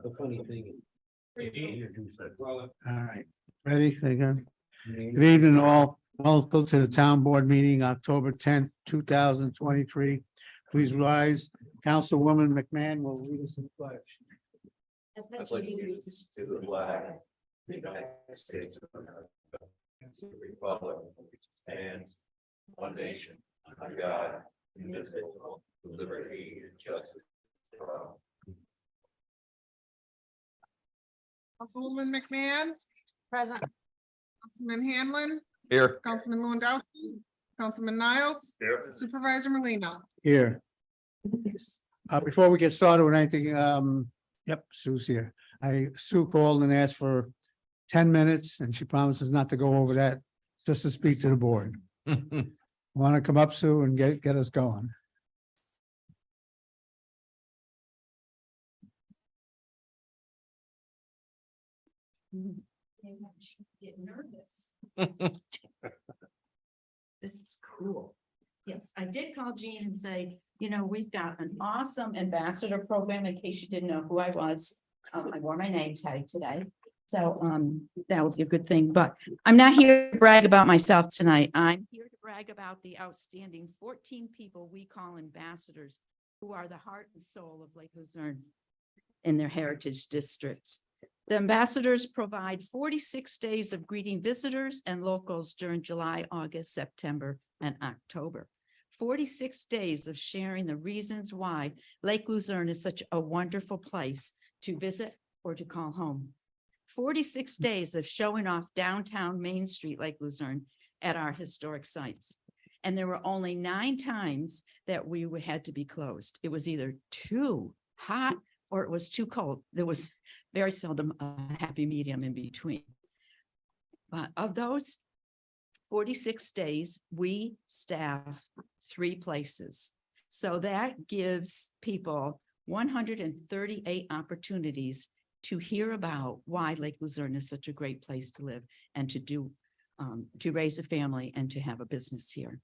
The funny thing is. All right, ready again? Good evening, all. Welcome to the town board meeting, October 10th, 2023. Please rise. Councilwoman McMahon will lead us in the pledge. I pledge allegiance to the flag of the United States of America, the republic which stands one nation under God, indivisible, with liberty and justice for all. Councilwoman McMahon, Present. Councilman Hanlon, Here. Councilman Lewandowski, Councilman Niles, Here. Supervisor Molina. Here. Before we get started with anything, yep, Sue's here. Sue called and asked for 10 minutes and she promises not to go over that, just to speak to the board. Want to come up, Sue, and get us going? Get nervous. This is cool. Yes, I did call Jean and say, you know, we've got an awesome ambassador program, in case you didn't know who I was. I wore my name tag today. So that would be a good thing, but I'm not here to brag about myself tonight. I'm here to brag about the outstanding 14 people we call ambassadors, who are the heart and soul of Lake Luzerne in their heritage district. The ambassadors provide 46 days of greeting visitors and locals during July, August, September, and October. 46 days of sharing the reasons why Lake Luzerne is such a wonderful place to visit or to call home. 46 days of showing off downtown Main Street, Lake Luzerne, at our historic sites. And there were only 9 times that we had to be closed. It was either too hot or it was too cold. There was very seldom a happy medium in between. But of those 46 days, we staff 3 places. So that gives people 138 opportunities to hear about why Lake Luzerne is such a great place to live and to raise a family and to have a business here.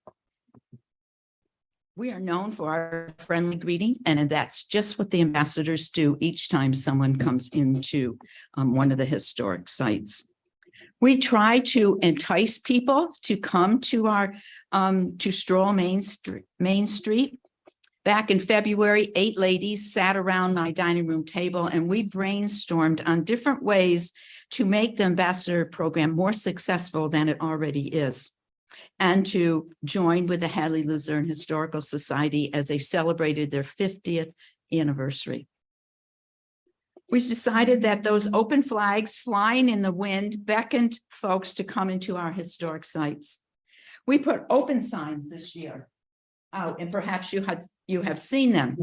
We are known for our friendly greeting, and that's just what the ambassadors do each time someone comes into one of the historic sites. We try to entice people to come to our to stroll Main Street. Back in February, 8 ladies sat around my dining room table and we brainstormed on different ways to make the ambassador program more successful than it already is, and to join with the Hadley Luzerne Historical Society as they celebrated their 50th anniversary. We decided that those open flags flying in the wind beckoned folks to come into our historic sites. We put open signs this year out, and perhaps you have seen them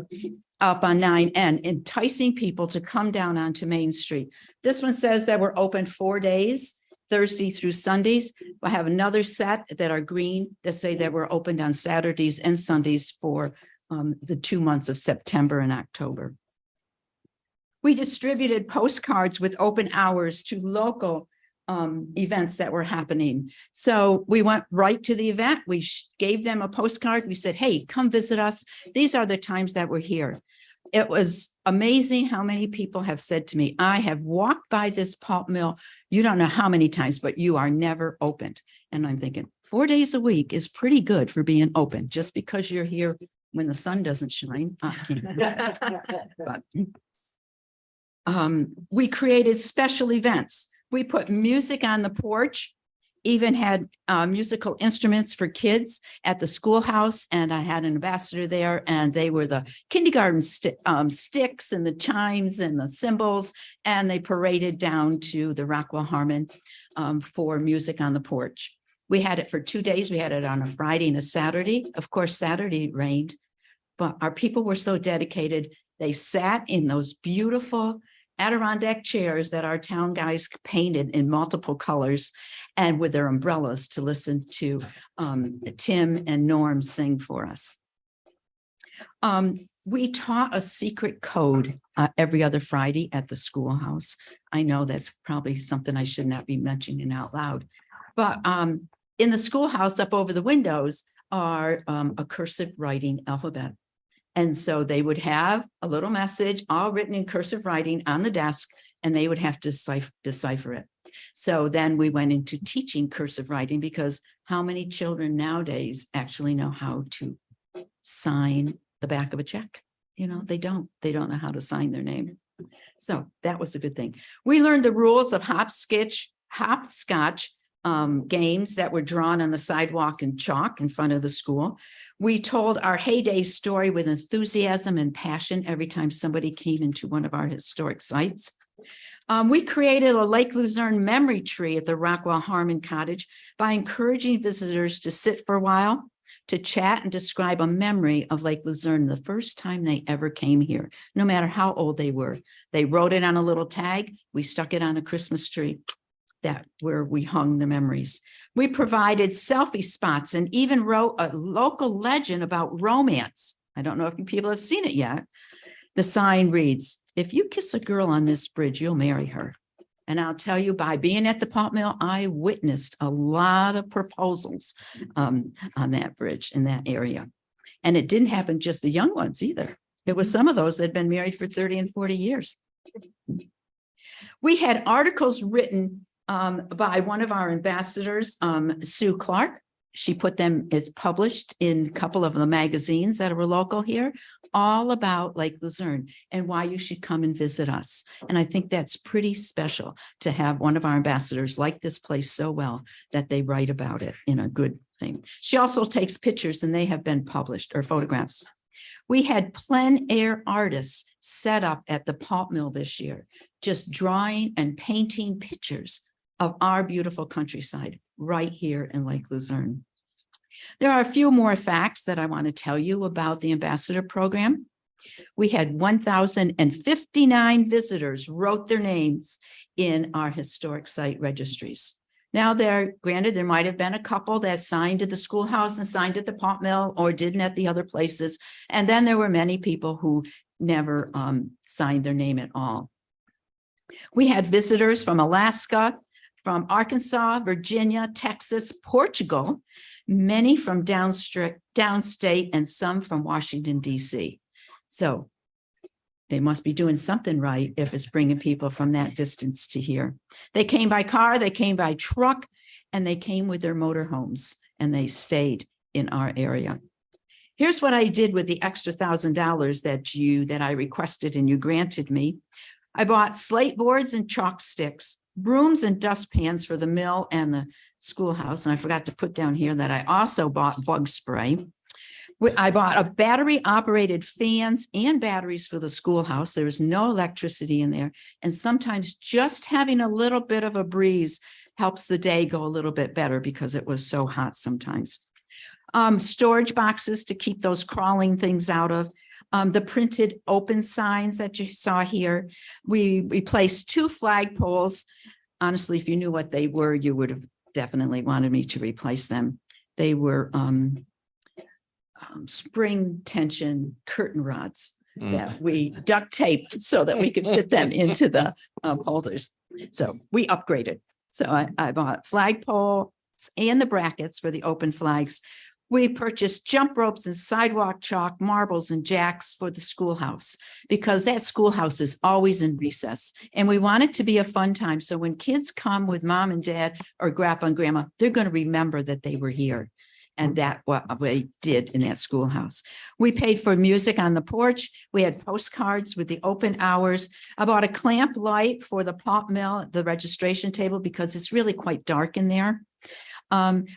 up on 9N, enticing people to come down onto Main Street. This one says that we're open 4 days, Thursday through Sundays. I have another set that are green that say that we're opened on Saturdays and Sundays for the 2 months of September and October. We distributed postcards with open hours to local events that were happening. So we went right to the event. We gave them a postcard. We said, hey, come visit us. These are the times that we're here. It was amazing how many people have said to me, I have walked by this pulp mill, you don't know how many times, but you are never opened. And I'm thinking 4 days a week is pretty good for being open, just because you're here when the sun doesn't shine. But, we created special events. We put music on the porch, even had musical instruments for kids at the schoolhouse. And I had an ambassador there, and they were the kindergarten sticks and the chimes and the cymbals. And they paraded down to the Rockwell Harmon for music on the porch. We had it for 2 days. We had it on a Friday and a Saturday. Of course, Saturday rained, but our people were so dedicated. They sat in those beautiful Adirondack chairs that our town guys painted in multiple colors, and with their umbrellas to listen to Tim and Norm sing for us. We taught a secret code every other Friday at the schoolhouse. I know that's probably something I should not be mentioning out loud, but in the schoolhouse up over the windows are a cursive writing alphabet. And so they would have a little message all written in cursive writing on the desk, and they would have to decipher it. So then we went into teaching cursive writing, because how many children nowadays actually know how to sign the back of a check? You know, they don't know how to sign their name. So that was a good thing. We learned the rules of hopscotch games that were drawn on the sidewalk in chalk in front of the school. We told our heyday story with enthusiasm and passion every time somebody came into one of our historic sites. We created a Lake Luzerne memory tree at the Rockwell Harmon Cottage by encouraging visitors to sit for a while, to chat and describe a memory of Lake Luzerne the first time they ever came here, no matter how old they were. They wrote it on a little tag. We stuck it on a Christmas tree. That where we hung the memories. We provided selfie spots and even wrote a local legend about romance. I don't know if you people have seen it yet. The sign reads, "If you kiss a girl on this bridge, you'll marry her." And I'll tell you, by being at the pulp mill, I witnessed a lot of proposals on that bridge in that area. And it didn't happen just the young ones either. It was some of those that had been married for 30 and 40 years. We had articles written by one of our ambassadors, Sue Clark. She put them, it's published in a couple of the magazines that are local here, all about Lake Luzerne and why you should come and visit us. And I think that's pretty special to have one of our ambassadors like this place so well that they write about it in a good thing. She also takes pictures, and they have been published, or photographs. We had plein air artists set up at the pulp mill this year, just drawing and painting pictures of our beautiful countryside right here in Lake Luzerne. There are a few more facts that I want to tell you about the ambassador program. We had 1,059 visitors wrote their names in our historic site registries. Now, granted, there might have been a couple that signed at the schoolhouse and signed at the pulp mill or didn't at the other places. And then there were many people who never signed their name at all. We had visitors from Alaska, from Arkansas, Virginia, Texas, Portugal, many from downstate, and some from Washington, D.C. So they must be doing something right if it's bringing people from that distance to here. They came by car, they came by truck, and they came with their motorhomes, and they stayed in our area. Here's what I did with the extra $1,000 that I requested and you granted me. I bought slate boards and chalk sticks, brooms and dustpans for the mill and the schoolhouse. And I forgot to put down here that I also bought bug spray. I bought a battery operated fans and batteries for the schoolhouse. There was no electricity in there. And sometimes just having a little bit of a breeze helps the day go a little bit better because it was so hot sometimes. Storage boxes to keep those crawling things out of. The printed open signs that you saw here. We replaced 2 flagpoles. Honestly, if you knew what they were, you would have definitely wanted me to replace them. They were spring tension curtain rods that we duct taped so that we could fit them into the holders. So we upgraded. So I bought flagpoles and the brackets for the open flags. We purchased jump ropes and sidewalk chalk, marbles and jacks for the schoolhouse because that schoolhouse is always in recess. And we want it to be a fun time. So when kids come with mom and dad or grandpa and grandma, they're going to remember that they were here. And that's what we did in that schoolhouse. We paid for music on the porch. We had postcards with the open hours. I bought a clamp light for the pulp mill, the registration table, because it's really quite dark in there.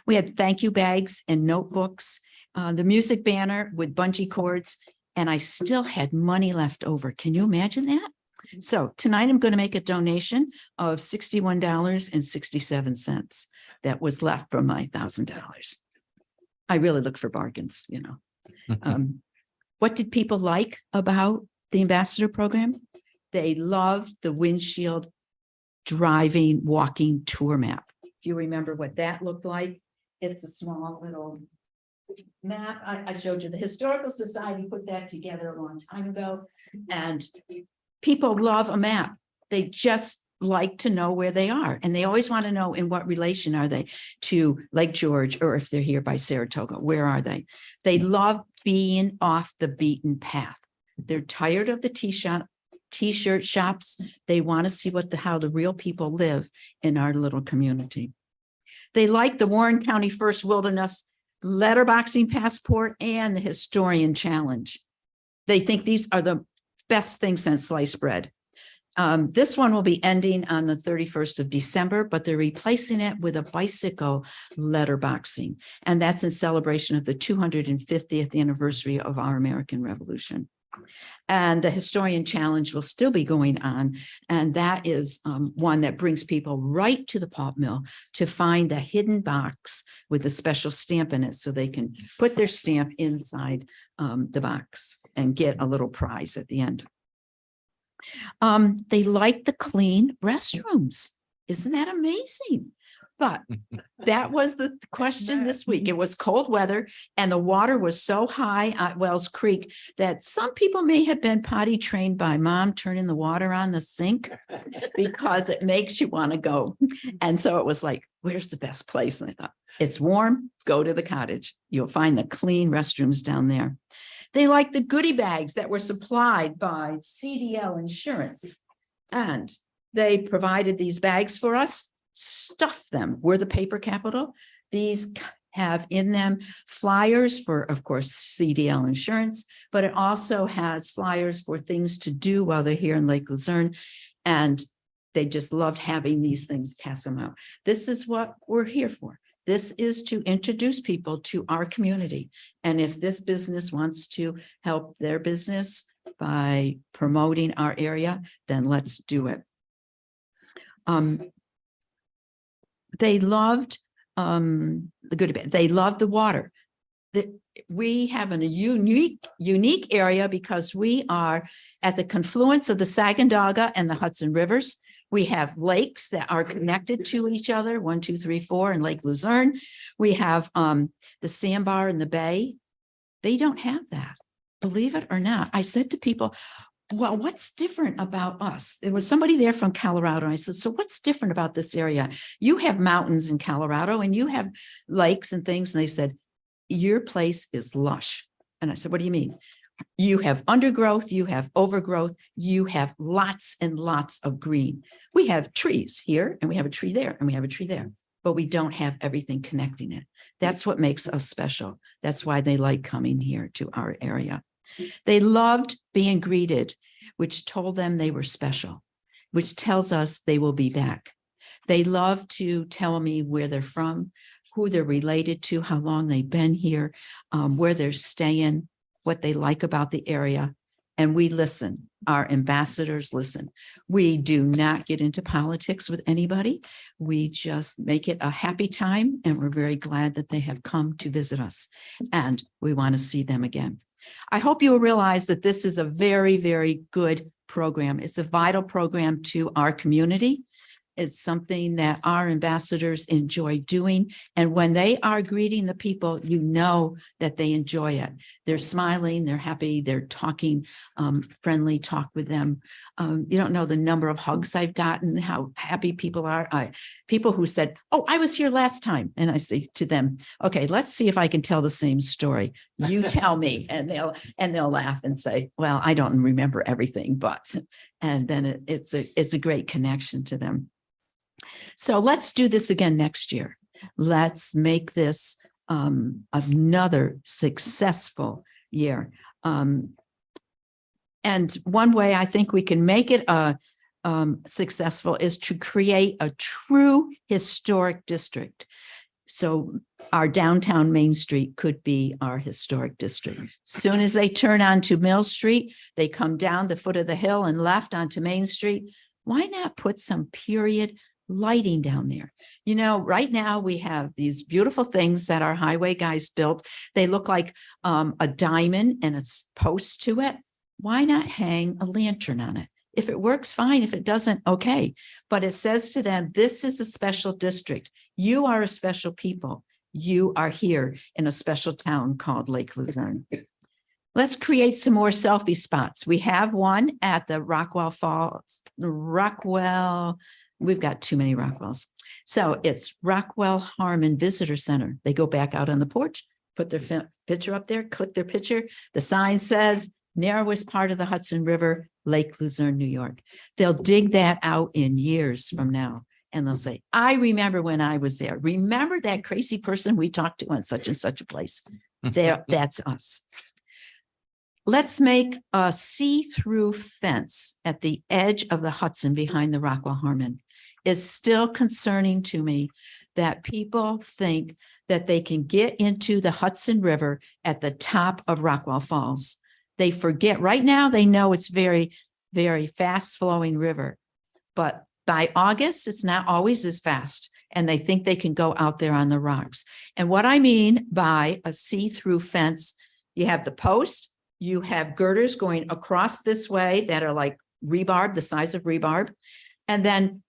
We had thank you bags and notebooks, the music banner with bungee cords, and I still had money left over. Can you imagine that? So tonight I'm going to make a donation of $61.67 that was left from my $1,000. I really look for bargains, you know. What did people like about the ambassador program? They loved the windshield driving, walking tour map. If you remember what that looked like, it's a small little map. I showed you the Historical Society put that together a long time ago. And people love a map. They just like to know where they are. And they always want to know in what relation are they to Lake George, or if they're here by Saratoga, where are they? They love being off the beaten path. They're tired of the t-shirt shops. They want to see how the real people live in our little community. They like the Warren County First Wilderness letterboxing passport and the Historian Challenge. They think these are the best things since sliced bread. This one will be ending on the 31st of December, but they're replacing it with a bicycle letterboxing. And that's in celebration of the 250th anniversary of our American Revolution. And the Historian Challenge will still be going on. And that is one that brings people right to the pulp mill to find the hidden box with a special stamp in it so they can put their stamp inside the box and get a little prize at the end. They like the clean restrooms. Isn't that amazing? But that was the question this week. It was cold weather and the water was so high at Wells Creek that some people may have been potty trained by mom turning the water on the sink because it makes you want to go. And so it was like, where's the best place? And I thought, it's warm, go to the cottage. You'll find the clean restrooms down there. They like the goodie bags that were supplied by CDL Insurance. And they provided these bags for us. Stuff them. We're the paper capital. These have in them flyers for, of course, CDL Insurance, but it also has flyers for things to do while they're here in Lake Luzerne. And they just loved having these things, pass them out. This is what we're here for. This is to introduce people to our community. And if this business wants to help their business by promoting our area, then let's do it. They loved the good bit. They loved the water. We have a unique area because we are at the confluence of the Sacandaga and the Hudson Rivers. We have lakes that are connected to each other, 1, 2, 3, 4, and Lake Luzerne. We have the sandbar and the bay. They don't have that, believe it or not. I said to people, well, what's different about us? There was somebody there from Colorado. And I said, so what's different about this area? You have mountains in Colorado and you have lakes and things. And they said, your place is lush. And I said, what do you mean? You have undergrowth, you have overgrowth, you have lots and lots of green. We have trees here and we have a tree there and we have a tree there, but we don't have everything connecting it. That's what makes us special. That's why they like coming here to our area. They loved being greeted, which told them they were special, which tells us they will be back. They love to tell me where they're from, who they're related to, how long they've been here, where they're staying, what they like about the area. And we listen. Our ambassadors listen. We do not get into politics with anybody. We just make it a happy time. And we're very glad that they have come to visit us. And we want to see them again. I hope you will realize that this is a very, very good program. It's a vital program to our community. It's something that our ambassadors enjoy doing. And when they are greeting the people, you know that they enjoy it. They're smiling, they're happy, they're talking, friendly talk with them. You don't know the number of hugs I've gotten, how happy people are. People who said, oh, I was here last time. And I say to them, okay, let's see if I can tell the same story. You tell me. And they'll laugh and say, well, I don't remember everything, but, and then it's a great connection to them. So let's do this again next year. Let's make this another successful year. And one way I think we can make it successful is to create a true historic district. So our downtown Main Street could be our historic district. Soon as they turn onto Mill Street, they come down the foot of the hill and left onto Main Street. Why not put some period lighting down there? You know, right now we have these beautiful things that our highway guys built. They look like a diamond and it's post to it. Why not hang a lantern on it? If it works, fine. If it doesn't, okay. But it says to them, this is a special district. You are a special people. You are here in a special town called Lake Luzerne. Let's create some more selfie spots. We have one at the Rockwell Falls, we've got too many Rockwells. So it's Rockwell Harmon Visitor Center. They go back out on the porch, put their picture up there, click their picture. The sign says narrowest part of the Hudson River, Lake Luzerne, New York. They'll dig that out in years from now. And they'll say, I remember when I was there. Remember that crazy person we talked to on such and such a place? There, that's us. Let's make a see-through fence at the edge of the Hudson behind the Rockwell Harmon. It's still concerning to me that people think that they can get into the Hudson River at the top of Rockwell Falls. They forget right now, they know it's very, very fast flowing river, but by August, it's not always as fast. And they think they can go out there on the rocks. And what I mean by a see-through fence, you have the post, you have girders going across this way that are like rebarb, the size of rebarb, and then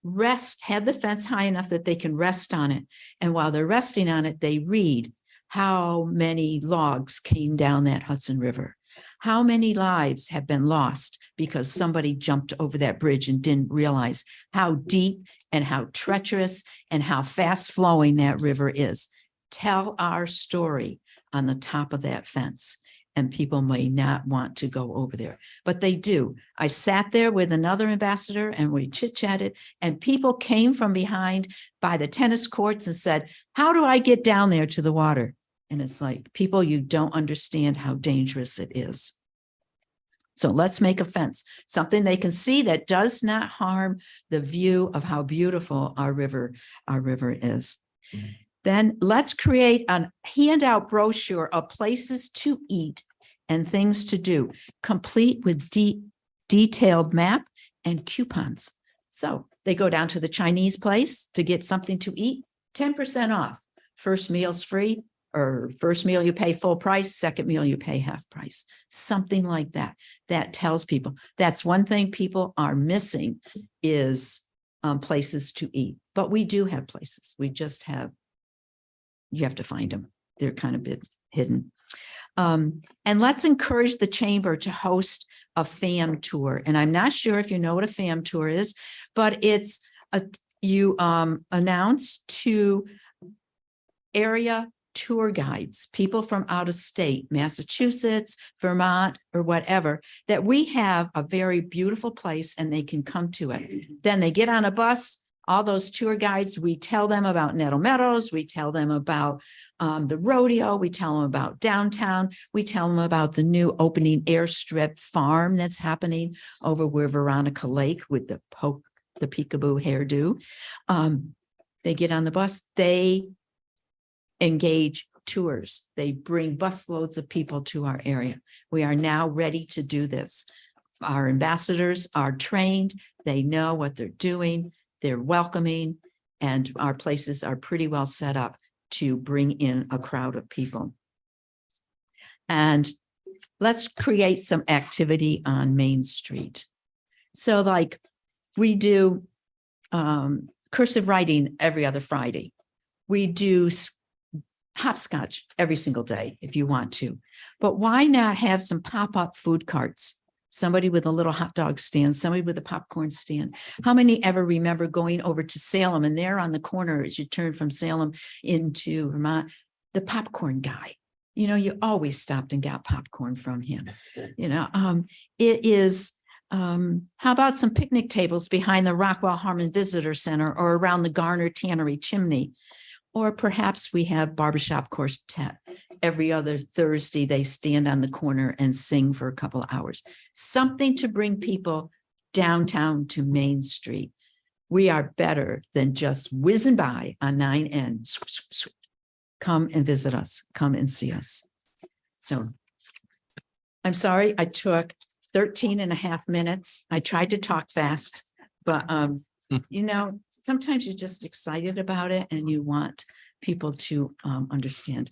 have the fence high enough that they can rest on it. And while they're resting on it, they read how many logs came down that Hudson River. How many lives have been lost because somebody jumped over that bridge and didn't realize how deep and how treacherous and how fast flowing that river is. Tell our story on the top of that fence. And people may not want to go over there, but they do. I sat there with another ambassador and we chit-chatted, and people came from behind by the tennis courts and said, how do I get down there to the water? And it's like, people, you don't understand how dangerous it is. So let's make a fence, something they can see that does not harm the view of how beautiful our river is. Mm-hmm. Then let's create a handout brochure of places to eat and things to do, complete with detailed map and coupons. So they go down to the Chinese place to get something to eat, 10% off. First meal's free, or first meal you pay full price, second meal you pay half price. Something like that. That tells people. That's one thing people are missing is places to eat. But we do have places. We just have, you have to find them. They're kind of a bit hidden. And let's encourage the chamber to host a FAM tour. And I'm not sure if you know what a FAM tour is, but it's you announce to area tour guides, people from out of state, Massachusetts, Vermont, or whatever, that we have a very beautiful place and they can come to it. Then they get on a bus. All those tour guides, we tell them about Nettle Meadows, we tell them about the rodeo, we tell them about downtown, we tell them about the new opening airstrip farm that's happening over where Veronica Lake with the peekaboo hairdo. They get on the bus, they engage tours, they bring busloads of people to our area. We are now ready to do this. Our ambassadors are trained, they know what they're doing. They're welcoming, and our places are pretty well set up to bring in a crowd of people. And let's create some activity on Main Street. So like we do cursive writing every other Friday. We do hopscotch every single day if you want to. But why not have some pop-up food carts? Somebody with a little hot dog stand, somebody with a popcorn stand. How many ever remember going over to Salem and there on the corner as you turn from Salem into Vermont, the popcorn guy? You know, you always stopped and got popcorn from him. You know, it is, how about some picnic tables behind the Rockwell Harmon Visitor Center or around the Garner Tannery chimney? Or perhaps we have barbershop quartet. Every other Thursday, they stand on the corner and sing for a couple of hours. Something to bring people downtown to Main Street. We are better than just whizzing by on 9N. Come and visit us. Come and see us. So I'm sorry, I took 13 and a half minutes. I tried to talk fast, but you know, sometimes you're just excited about it and you want people to understand.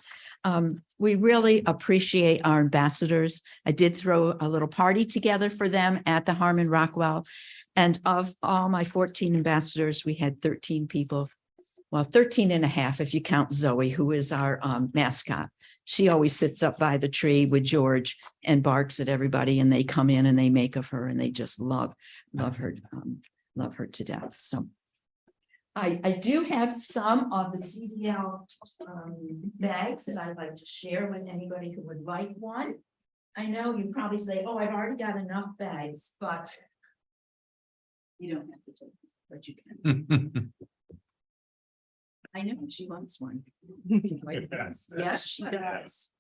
We really appreciate our ambassadors. I did throw a little party together for them at the Harmon Rockwell. And of all my 14 ambassadors, we had 13 people. Well, 13 and a half, if you count Zoe, who is our mascot. She always sits up by the tree with George and barks at everybody, and they come in and they make of her, and they just love her to death. So I do have some of the CDL bags that I'd like to share with anybody who would like one. I know you probably say, oh, I've already got enough bags, but you don't have to take it, but you can. I know, she wants one. Yes, she does.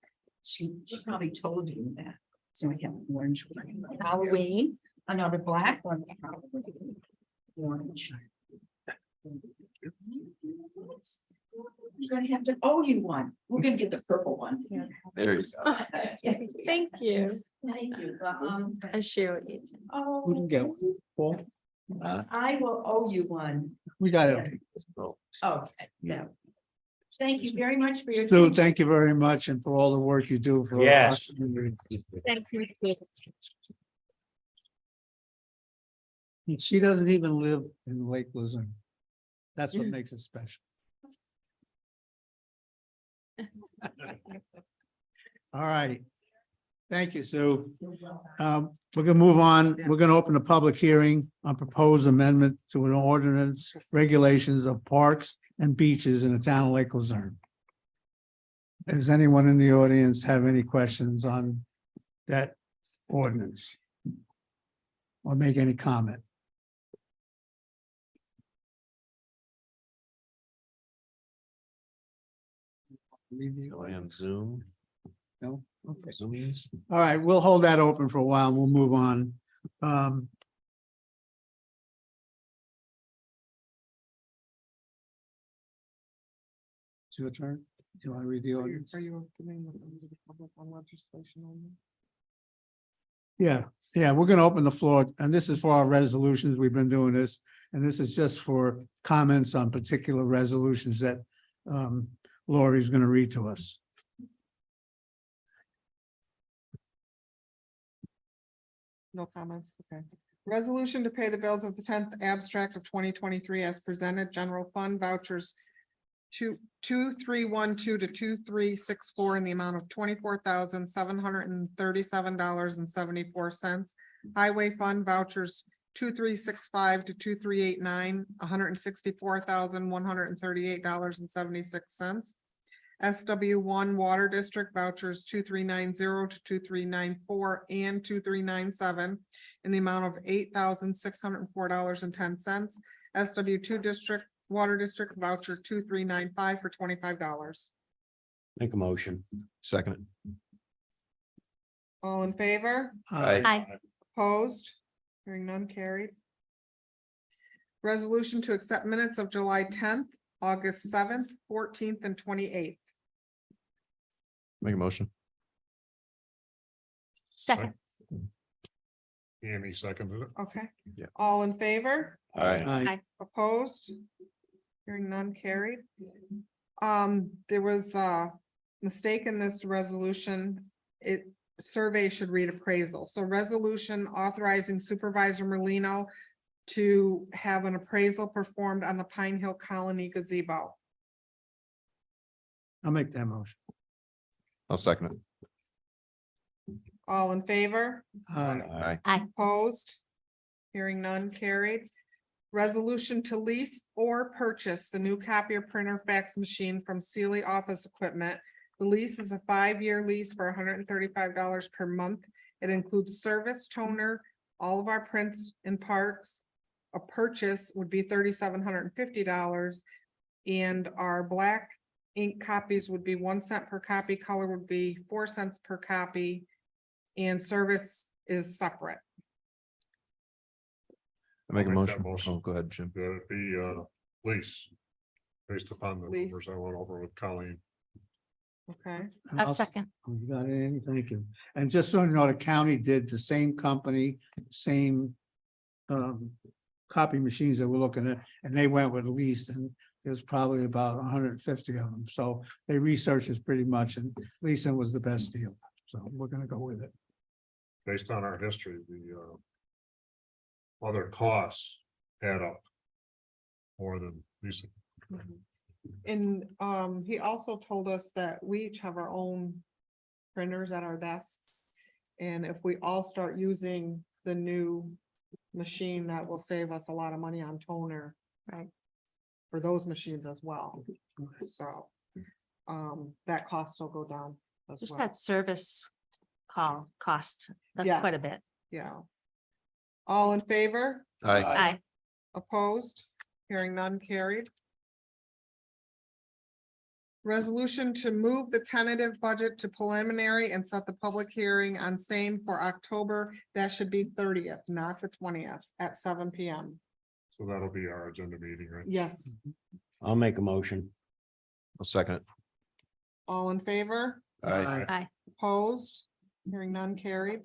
She probably told you that. So we have an orange one. Halloween, another black one. Orange. You're gonna have to owe you one. We're gonna get the purple one. There you go. Yes, Thank you. Thank you. I share with you. We can Oh, get one. Paul? I will owe you one. We got it. Okay, yeah. Thank you very much for your. Sue, attention. thank you very much and for all the work you do for. our Yes. community. Thank you. She doesn't even live in Lake Luzerne. That's what makes it special. All righty. Thank you, Sue. We're gonna move on. We're gonna open a public hearing on proposed amendment to an ordinance regulations of parks and beaches in the town of Lake Luzerne. Does anyone in the audience have any questions on that ordinance? Or make any comment? I am Zoom. No? Okay. Zoom is. All right, we'll hold that open for a while. We'll move on. It's your turn. Do you want to read the ordinance? Are you opening the public on legislation only? Yeah, we're gonna open the floor, and this is for our resolutions. We've been doing this, and this is just for comments on particular resolutions that Lori's gonna read to us. No comments, okay. Resolution to pay the bills of the 10th abstract of 2023 as presented, general fund vouchers 2312 to 2364 in the amount of $24,737.74. Highway fund vouchers 2365 to 2389, $164,138.76. SW1 Water District vouchers 2390 to 2394 and 2397 in the amount of $8,604.10. SW2 District Water District voucher 2395 for $25. Make a motion. Second. All in favor? Aye. Hi. Opposed? Hearing none carried. Resolution to accept minutes of July 10th, August 7th, 14th, and 28th. Make a motion. Second. Amy seconded it. Okay. Yeah. All in favor? Aye. Aye. Opposed? Hearing none carried. There was a mistake in this resolution. Survey should read appraisal. So resolution authorizing Supervisor Merlino to have an appraisal performed on the Pine Hill Colony gazebo. I'll make that motion. I'll second it. All in favor? Aye. Aye. Opposed? Hearing none carried. Resolution to lease or purchase the new copier printer fax machine from Sealy Office Equipment. The lease is a 5-year lease for $135 per month. It includes service, toner, all of our prints and parts. A purchase would be $3,750. And our black ink copies would be 1 cent per copy, color would be 4 cents per copy. And service is separate. I make a I'll make that motion. motion. Oh, go ahead, Jim. That it be lease. Based upon the Lease. numbers I went over with Colleen. Okay, A second. You got it, Amy? Thank you. And just so you know, the county did the same company, same copy machines that we're looking at, and they went with leased, and there's probably about 150 of them. So they researched this pretty much, and leasing was the best deal. So we're gonna go with it. Based on our history, the other costs add up more than leasing. and he also told us that we each have our own printers at our desks. And if we all start using the new machine, that will save us a lot of money on toner. Right. for those machines as well. So, that cost will go down as Just well. that service call cost, that's quite a Yes. bit. Yeah. All in favor? Aye. Aye. Opposed? Hearing none carried. Resolution to move the tentative budget to preliminary and set the public hearing on same for October. That should be 30th, not the 20th at 7 PM. So that'll be our agenda meeting, right? Yes, I'll make a motion. I'll second it. all in favor? Aye. Aye. Opposed? Hearing none carried.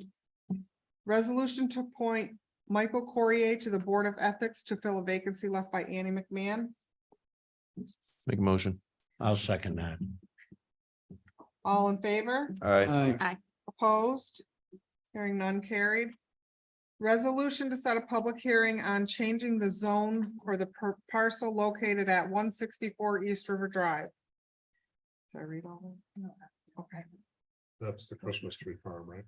Resolution to appoint Michael Corrier to the Board of Ethics to fill a vacancy left by Annie McMahon. Make a motion. I'll second that. All in favor? Aye. Opposed? Hearing none carried. Resolution to set a public hearing on changing the zone for the parcel located at 164 East River Drive. Should I read all of them? Okay. That's the Christmas tree farm, right?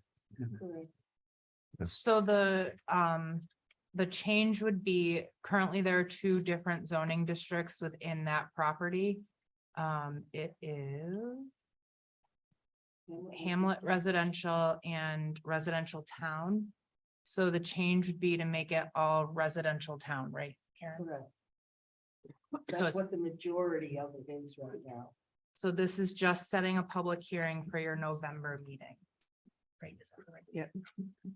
So the change would be, currently there are two different zoning districts within that property. It is Hamlet Residential and Residential Town. So the change would be to make it all residential town, right, Karen? That's what the majority of it is right now. So this is just setting a public hearing for your November meeting. Right, is that right?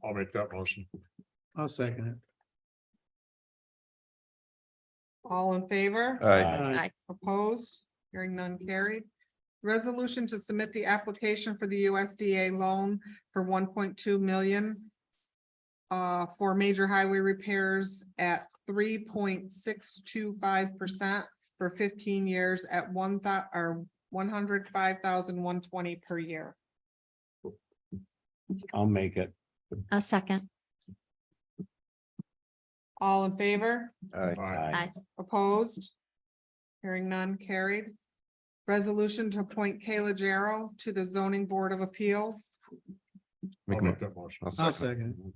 I'll make that motion. I'll second it. All in favor? Aye. Opposed? Hearing none carried. Resolution to submit the application for the USDA loan for 1.2 million. For major highway repairs at 3.625% for 15 years at 105,120 per year. I'll make it. A second. All in favor? Aye. Aye. Opposed? Hearing none carried. Resolution to appoint Kayla Jarrell to the zoning board of appeals. Make I'll a make that motion. I'll second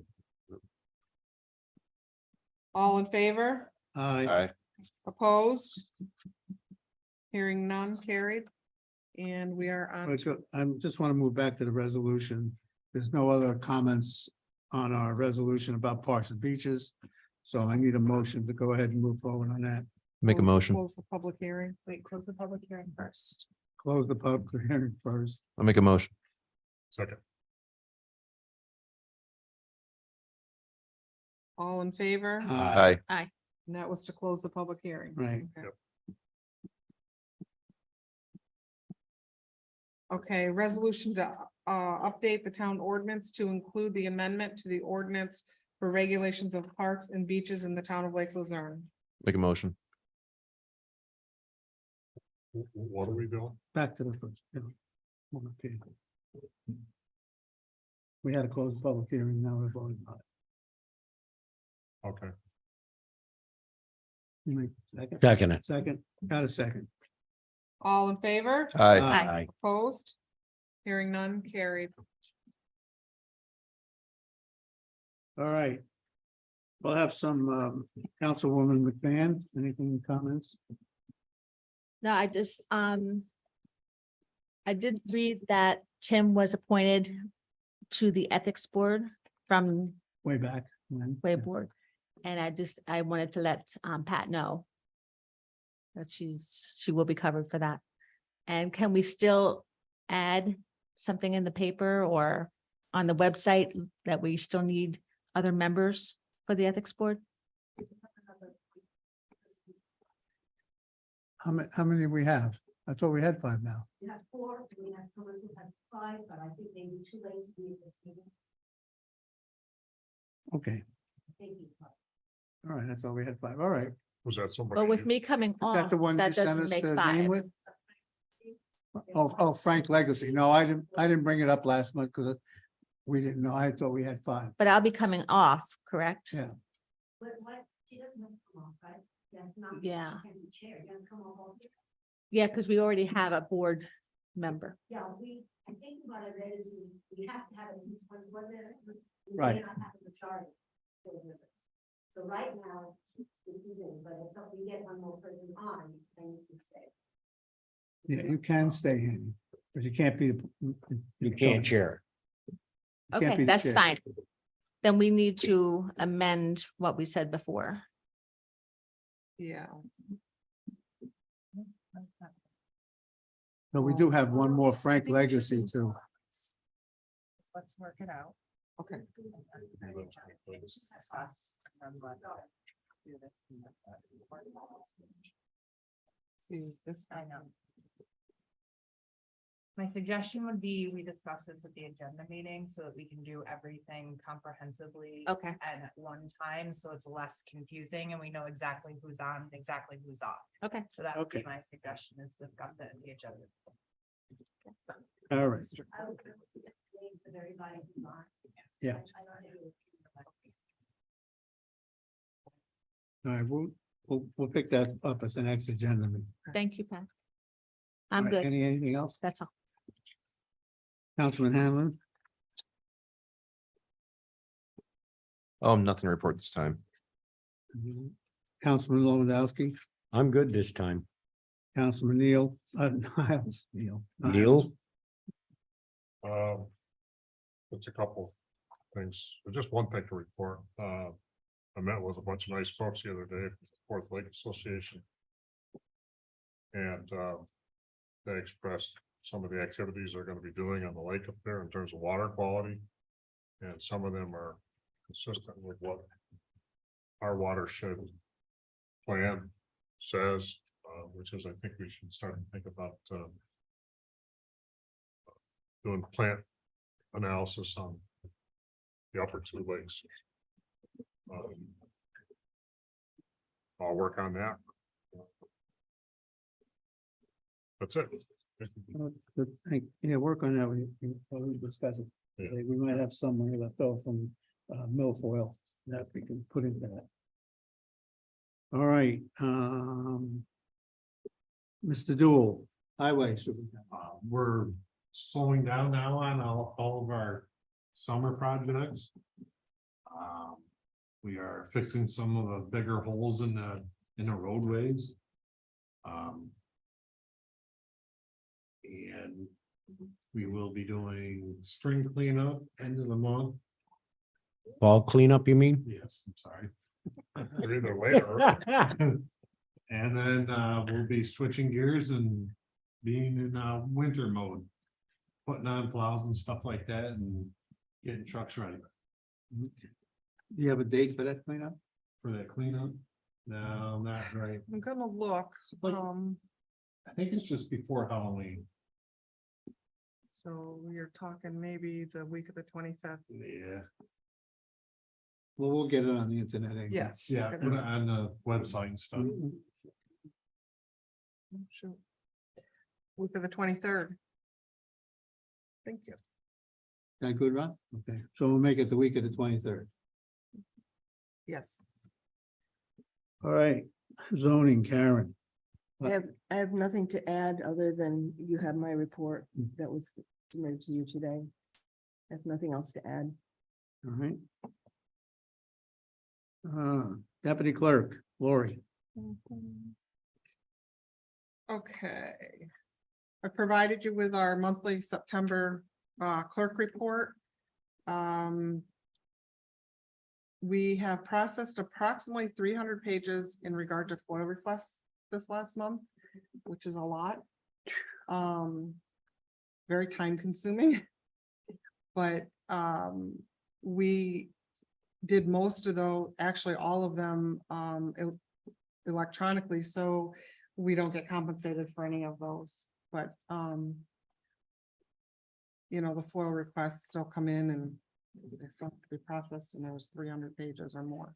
All in favor? it. Aye. Aye. Opposed? Hearing none carried. And we are on, I just want to move back to the resolution. There's no other comments on our resolution about parks and beaches. So I need a motion to go ahead and move forward on that. Make a motion. close the public hearing. Wait, close the public hearing first. Close the public hearing first. I'll make a motion. Second. All in favor? Aye. And that was to close the public hearing. Right. Okay. Okay, resolution to update the town ordinance to include the amendment to the ordinance for regulations of parks and beaches in the town of Lake Luzerne. Make a motion. What are we doing? Back to the first. Okay. We had to close the public hearing, now we're voting on it. Okay, You make a second? Second it. Second, got a second. All in favor? Aye. Aye. Opposed? Hearing none carried. All right. We'll have some Councilwoman McMahon, anything comments? No, I just, I did read that Tim was appointed to the ethics board from Way back when. Way Board. And I wanted to let Pat know that she will be covered for that. And can we still add something in the paper or on the website that we still need other members for the ethics board? How many we have? I thought we had 5 now. We have 4, we have someone who has 5, but I think maybe too late to be at this meeting. Okay, Thank you. all right, I thought we had 5. All right. was that somebody? But with me coming Is that off, the one you that sent doesn't us make the name 5. with? Oh, Frank Legacy. No, I didn't bring it up last month because we didn't know. I thought we had 5. But I'll be coming off, correct? Yeah. What, she doesn't have to come off, right? Yes, not. Yeah. She can be chair, you have to come off all here. Yeah, because we already have a board member. Yeah, I think what I read is we have to have at least one board member. We may Right. not have a majority. board members. So right now, it's even, but if something get one more person on, then you can stay. Yeah, you can stay in, but you can't be. You can't chair. You can't be Okay, the that's chair. fine. Then we need to amend what we said before. Yeah. No, we do have one more Frank Legacy too. Let's work it out. Okay. See, this, I know. My suggestion would be we discuss this at the agenda meeting so that we can do everything comprehensively. Okay. And at one time, so it's less confusing and we know exactly who's on, and exactly who's off. Okay. So that would be Okay. my suggestion is discuss it at the agenda. All right, I would name for everybody who's on. yeah, I don't know. all right, we'll pick that up at the next agenda meeting. Thank you, Pat. All I'm right, good. Anything else? That's all. Councilman Hanlon? Nothing to report this time. Councilman Lewandowski, I'm good this time. Councilman Niles, Neil. Neil? It's a couple things, just one thing to report. I met with a bunch of nice folks the other day, at the Fourth Lake Association. And they expressed some of the activities they're gonna be doing on the lake up there in terms of water quality. And some of them are consistent with what our watershed plan says, which is, I think we should start to think about doing plant analysis on the upper two lakes. I'll work on that. That's it. Yeah, work on that, we discuss it. Yeah. We might have someone left over from milfoil that we can put into that. All right, Mr. Dool, Highway Superintendent. We're slowing down now on all of our summer projects. We are fixing some of the bigger holes in the roadways. And we will be doing spring cleanup end of the month. Fall cleanup, you mean? Yes, I'm sorry. Or either later. And then we'll be switching gears and being in winter mode. Putting on plows and stuff like that and getting trucks ready Do you have a date for that cleanup? for that cleanup. No, not right. I'm gonna look, Like- I think it's just before Halloween. so you're talking maybe the week of the 25th. Yeah. Well, we'll get it on the internet. anyway. Yes. Yeah, we're put it gonna- on the website and stuff. shoot. Week of the 23rd. Thank you. That good, Ron? Okay, so we'll make it the week of the 23rd. Yes. All right, zoning, Karen. I have nothing to add other than you have my report that was submitted to you today. I have nothing else to add. All right. Deputy Clerk, Lori. Okay. I provided you with our monthly September clerk report. We have processed approximately 300 pages in regard to FOIL requests this last month, which is a lot. Very time consuming. But we did most of those, actually all of them electronically, so we don't get compensated for any of those, but you know, the FOIL requests still come in and they still have to be processed, and there's 300 pages or more.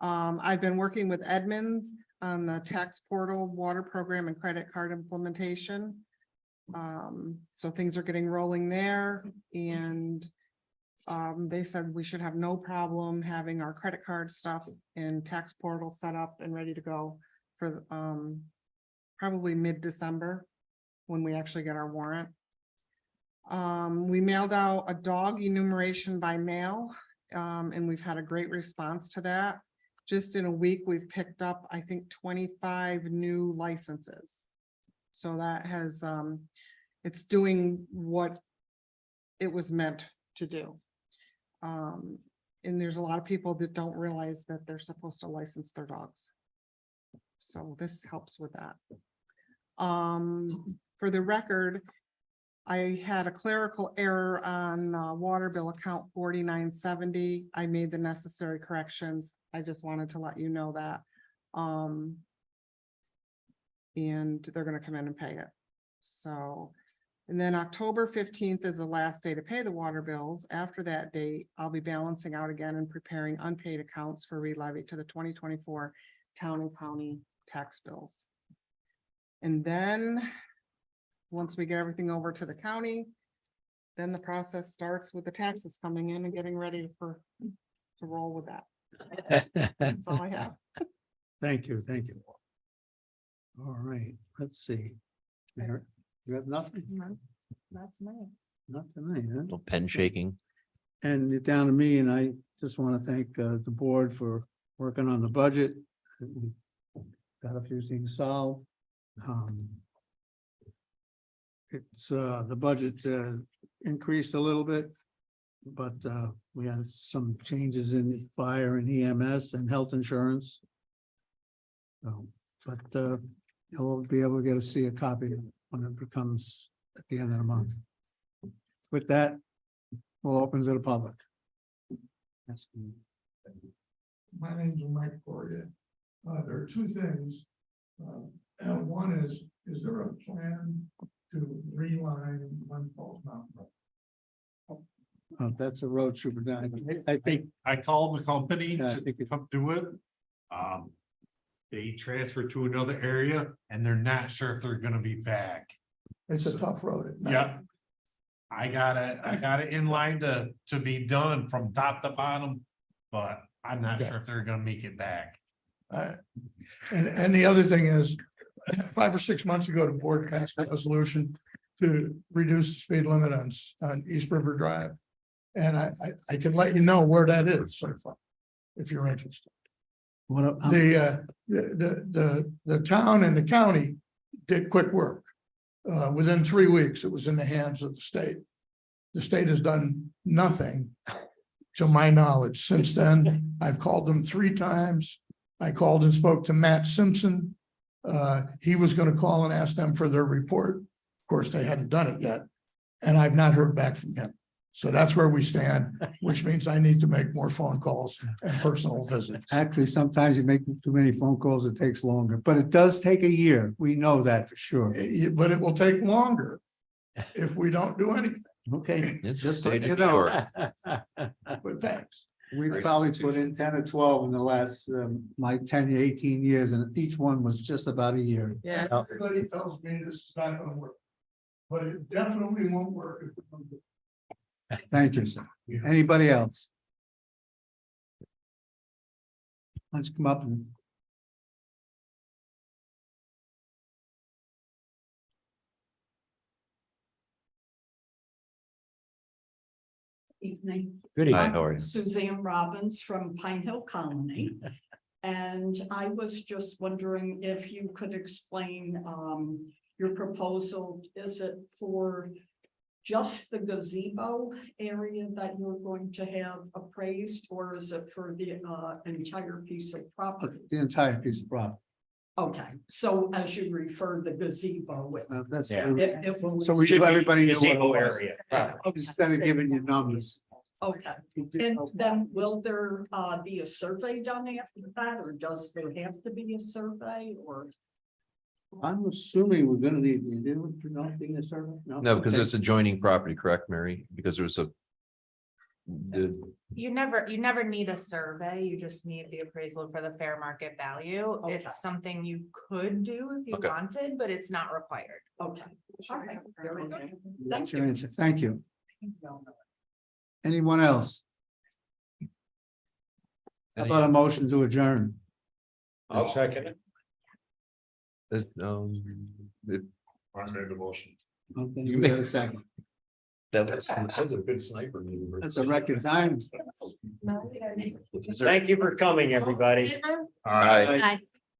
I've been working with Edmonds on the tax portal, water program and credit card implementation. So things are getting rolling there, and they said we should have no problem having our credit card stuff and tax portal set up and ready to go for probably mid-December when we actually get our warrant. We mailed out a dog enumeration by mail, and we've had a great response to that. just in a week, we've picked up, I think, 25 new licenses. So that has, it's doing what it was meant to do. And there's a lot of people that don't realize that they're supposed to license their dogs. So this helps with that. For the record, I had a clerical error on water bill account 4970. I made the necessary corrections. I just wanted to let you know that. And they're gonna come in and pay it. So, and then October 15th is the last day to pay the water bills. After that date, I'll be balancing out again and preparing unpaid accounts for re-levy to the 2024 town and county tax bills. And then, once we get everything over to the county, then the process starts with the taxes coming in and getting ready to roll with that. That's all I have. Thank you, thank you. All right, let's see. Mary, you have nothing? Not tonight. Not tonight, huh? Little pen shaking. And you're down to me, and I just want to thank the board for working on the budget. We got a few things solved. It's the budget increased a little bit, but we had some changes in fire and EMS and health insurance. So, but you'll be able to get to see a copy when it becomes at the end of the month. With that, we'll open to the public. Yes. My name's Mike Corrigan. There are two things. And one is there a plan to reline One Falls Mountain? That's a road superintendent. I think, I called the company Yeah, I to think it- come do it. They transferred to another area and they're not sure if they're gonna be back. It's a tough road at night. Yep. I got it in line to be done from top to bottom, but I'm not Okay. sure if they're gonna make it back. And the other thing is, 5 or 6 months ago, the board passed a resolution to reduce the speed limit on East River Drive. And I can let you know where that is so far, if you're interested. what, The town and the county did quick work. Within 3 weeks, it was in the hands of the state. The state has done nothing, to my knowledge. Since then, I've called them 3 times. I called and spoke to Matt Simpson. He was going to call and ask them for their report. Of course, they hadn't done it yet. And I've not heard back from him. So that's where we stand, which means I need to make more phone calls and personal visits. actually, sometimes you make too many phone calls, it takes longer, but it does take a year. We know that for sure. But it will take longer if we don't do anything. Okay, It's just state let you of know. York. But thanks. We probably put in 10 or 12 in the last, my 10, 18 years, and each one was just about a year. Yeah. Everybody tells me this is not gonna work. But it definitely won't work if we don't do it. Thank you, sir. Anybody else? Let's come up and. Evening. Good Hi, evening. how are you? Suzanne Robbins from Pine Hill Colony. And I was just wondering if you could explain your proposal. Is it for just the gazebo area that you're going to have appraised, or is it for the entire piece of property? The entire piece of property. Okay, so as you refer the gazebo. That's. Yeah. So we should let everybody know what it Gazebo was. area. Instead of giving you numbers. Okay, and then will there be a survey done after that, or does there have to be a survey, or? I'm assuming we're gonna need, you do, not being a survey? No, because Okay. it's adjoining property, correct, Mary? Because there's a. You never need a survey, you just need the appraisal for the fair market value. Okay. It's something you could do if you Okay. wanted, but it's not required. Okay. All right, very good. That's Thank your you. answer. Thank you. Anyone else? How about a motion to adjourn? I'll second it. it- I made the motion. Okay, you got a second. That was. That's a good sniper. That's a record time. Thank you for coming, everybody. All right. Aye.